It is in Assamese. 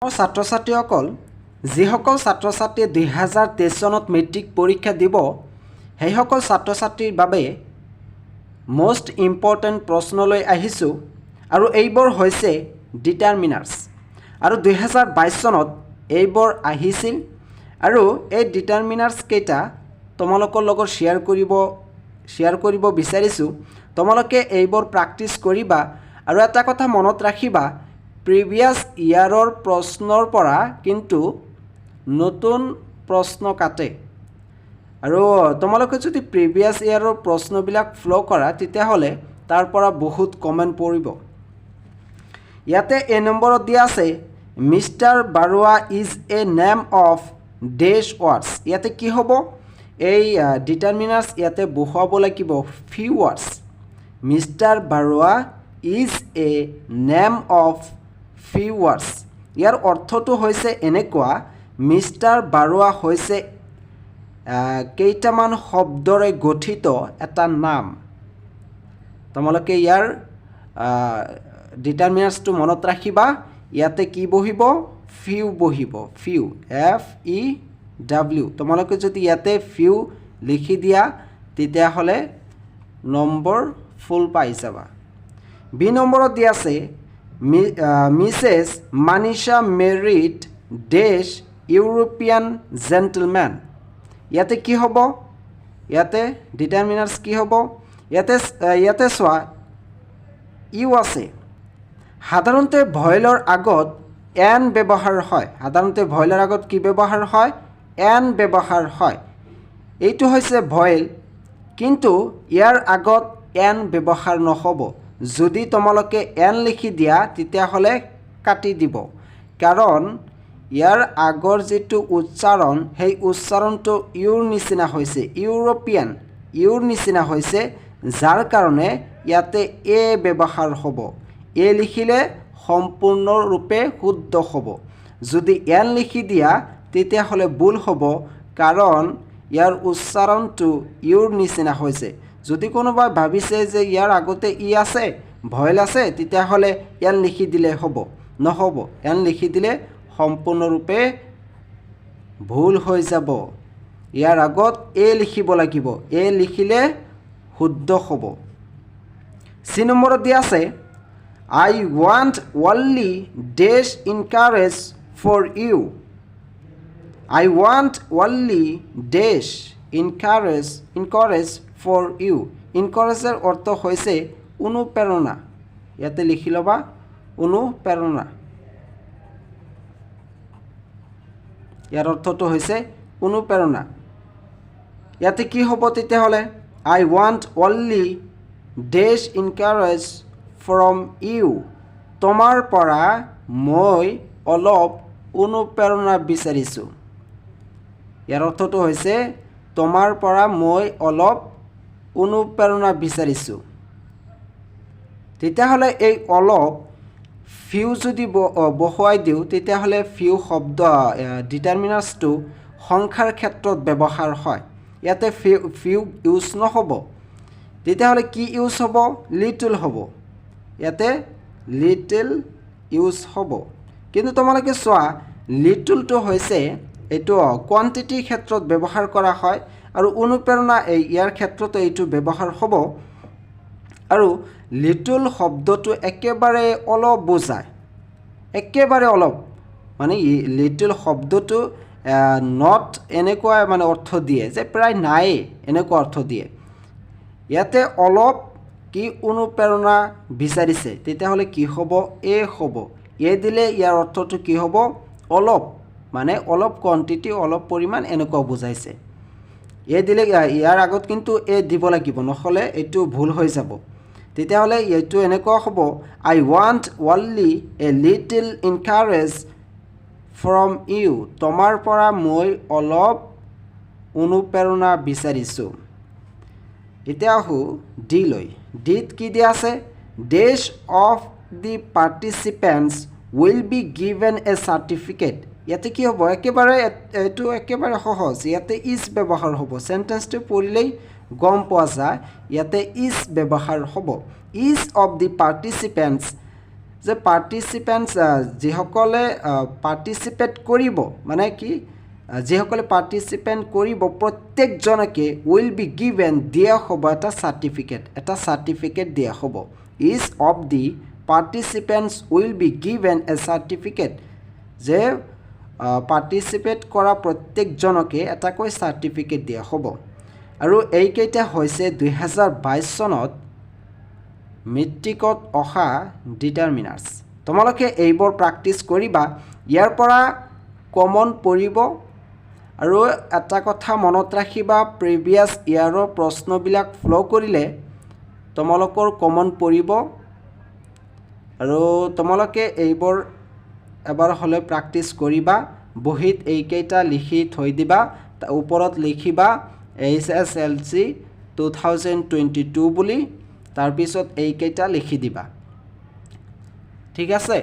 ছাত্ৰ ছাত্ৰীসকল যিসকল ছাত্ৰ ছাত্ৰীয়ে 2023 চনত মেট্ৰিক পৰীক্ষা দিব সেইসকল ছাত্ৰ ছাত্ৰীৰ বাবে মোষ্ট ইম্পৰ্টেণ্ট প্ৰশ্নলৈ আহিছোঁ আৰু এইবোৰ হৈছে ডিটাৰমিনাৰ্ছ আৰু 2022 চনত এইবোৰ আহিছিল আৰু এই ডিটাৰমিনাৰ্ছ কেইটা তোমালোকৰ লগত শ্বেয়াৰ কৰিব বিচাৰিছোঁ তোমালোকে এইবোৰ প্ৰেক্টিছ কৰিবা আৰু এটা কথা মনত ৰাখিবা প্ৰিভিয়াছ ইয়াৰৰ প্ৰশ্নৰ পৰা কিন্তু নতুন প্ৰশ্ন কাটে আৰু তোমালোকে যদি প্ৰিভিয়াছ ইয়াৰৰ প্ৰশ্নবিলাক ফ্লো কৰা তেতিয়াহ'লে তাৰ পৰা বহুত কমেন্ট পৰিব ইয়াতে এ নম্বৰত দিয়া আছে mister Barua is a name of dash words ইয়াতে কি হ'ব এই ডিটাৰমিনাৰ্ছ ইয়াতে বহুৱাব লাগিব few words mister Barua is a name of few words ইয়াৰ অৰ্থটো হৈছে এনেকুৱা মিষ্টাৰ বাৰুৱা হৈছে কেইটামান শব্দৰে গঠিত এটা নাম তোমালোকে ইয়াৰ ডিটাৰমিনাৰ্ছটো মনত ৰাখিবা ইয়াতে কি বহিব ফিউ বহিব ফিউ FEW তোমালোকে যদি ইয়াতে ফিউ লিখি দিয়া তেতিয়াহ'লে নম্বৰ ফুল পাই যাবা বি নম্বৰত দিয়া আছে Mrs. Manisha married dash European gentleman ইয়াতে কি হ'ব ইয়াতে ডিটাৰমিনাৰ্ছ কি হ'ব ইয়াতে চোৱা ইউ আছে সাধাৰণতে ভয়েলৰ আগত এন ব্যৱহাৰ হয় সাধাৰণতে ভয়েলৰ আগত কি ব্যৱহাৰ হয় এন ব্যৱহাৰ হয় এইটো হৈছে ভয়েল কিন্তু ইয়াৰ আগত এন ব্যৱহাৰ নহ'ব যদি তোমালোকে এন লিখি দিয়া তেতিয়াহ'লে কাটি দিব কাৰণ ইয়াৰ আগৰ যেটো উচ্চাৰণ সেই উচ্চাৰণটো ইউৰ নিচিনা হৈছে ইউৰ নিচিনা হৈছে যাৰ কাৰণে ইয়াতে এ ব্যৱহাৰ হ'ব এ লিখিলে সম্পূৰ্ণৰূপে শুদ্ধ হ'ব যদি এন লিখি দিয়া তেতিয়াহ'লে ভুল হ'ব কাৰণ ইয়াৰ উচ্চাৰণটো ইউৰ নিচিনা হৈছে যদি কোনোবাই ভাবিছে যে ইয়াৰ আগতে ই আছে ভয়েল আছে তেতিয়াহ'লে এন লিখি দিলে নহ'ব এন লিখি দিলে সম্পূৰ্ণৰূপে ভুল হৈ যাব ইয়াৰ আগত এ লিখিব লাগিব এ লিখিলে শুদ্ধ হ'ব সি নম্বৰত দিয়া আছে I want only dash encourage for you I want only dash encourage for you encourageৰ অৰ্থ হৈছে অনুপ্ৰেৰণা ইয়াতে লিখি লবা অনুপ্ৰেৰণা ইয়াৰ অৰ্থটো হৈছে অনুপ্ৰেৰণা ইয়াতে কি হ'ব তেতিয়াহ'লে I want only dash encourage from you তোমাৰ পৰা মই অলপ অনুপ্ৰেৰণা বিচাৰিছোঁ ইয়াৰ অৰ্থটো হৈছে তোমাৰ পৰা মই অলপ অনুপ্ৰেৰণা বিচাৰিছোঁ তেতিয়াহ'লে এই অলপ ফিউ যদি বহুৱাই দিওঁ তেতিয়াহ'লে ফিউ শব্দ ডিটাৰমিনাৰ্ছটো সংখ্যাৰ ক্ষেত্ৰত ব্যৱহাৰ হয় ইয়াতে ফিউ ইউজ নহ'ব তেতিয়াহ'লে কি ইউজ হ'ব লিটল হ'ব ইয়াতে লিটল ইউজ হ'ব কিন্তু তোমালোকে চোৱা লিটলটো হৈছে এইটো কোৱান্টিটিৰ ক্ষেত্ৰত ব্যৱহাৰ কৰা হয় আৰু অনুপ্ৰেৰণা ইয়াৰ ক্ষেত্ৰত এইটো ব্যৱহাৰ হ'ব আৰু লিটল শব্দটো একেবাৰে অলপ বুজায় একেবাৰে অলপ মানে লিটল শব্দটো নট এনেকুৱা মানে অৰ্থ দিয়ে যে প্ৰায় নাই এনেকুৱা অৰ্থ দিয়ে ইয়াতে অলপ কি অনুপ্ৰেৰণা বিচাৰিছে তেতিয়াহ'লে কি হ'ব এ হ'ব এ দিলে ইয়াৰ অৰ্থটো কি হ'ব অলপ মানে অলপ কোৱান্টিটি অলপ পৰিমাণ এনেকুৱা বুজাইছে এ দিলে ইয়াৰ আগত কিন্তু এ দিব লাগিব নহ'লে এইটো ভুল হৈ যাব তেতিয়াহ'লে এইটো এনেকুৱা হ'ব I want only a little encourage from you তোমাৰ পৰা মই অলপ অনুপ্ৰেৰণা বিচাৰিছোঁ এতিয়া আহো ডি লৈ ডিত কি দিয়া আছে dash of the participants will be given a certificate ইয়াতে কি হ'ব একেবাৰে এইটো একেবাৰে সহজ ইয়াতে ইজ ব্যৱহাৰ হ'ব সেন্টেন্সটো পঢ়িলেই গম পোৱা যায় ইয়াতে ইজ ব্যৱহাৰ হ'ব ইজ অফ দি পাৰ্টিচিপেণ্টছ যে পাৰ্টিচিপেণ্টছ যিসকলে পাৰ্টিচিপেট কৰিব মানে কি যিসকলে পাৰ্টিচিপেণ্ট কৰিব প্ৰত্যেকজনকে উইল বি গিভেন দিয়া হ'ব এটা চাৰ্টিফিকেট দিয়া হ'ব each of the participants will be given a certificate যে পাৰ্টিচিপেট কৰা প্ৰত্যেকজনকে এটাকৈ চাৰ্টিফিকেট দিয়া হ'ব আৰু এইকেইটা হৈছে 2022 চনত মেট্ৰিকত অহা ডিটাৰমিনাৰ্ছ তোমালোকে এইবোৰ প্ৰেক্টিছ কৰিবা ইয়াৰ পৰা কমন পৰিব আৰু এটা কথা মনত ৰাখিবা প্ৰিভিয়াছ ইয়াৰৰ প্ৰশ্নবিলাক ফ্লো কৰিলে তোমালোকৰ কমন পৰিব আৰু তোমালোকে এইবোৰ এবাৰ হলে প্ৰেক্টিছ কৰিবা বহিত এইকেইটা লিখি থৈ দিবা ওপৰত লিখিবা HSLC 2022 বুলি তাৰ পিছত এইকেইটা লিখি দিবা ঠিক আছে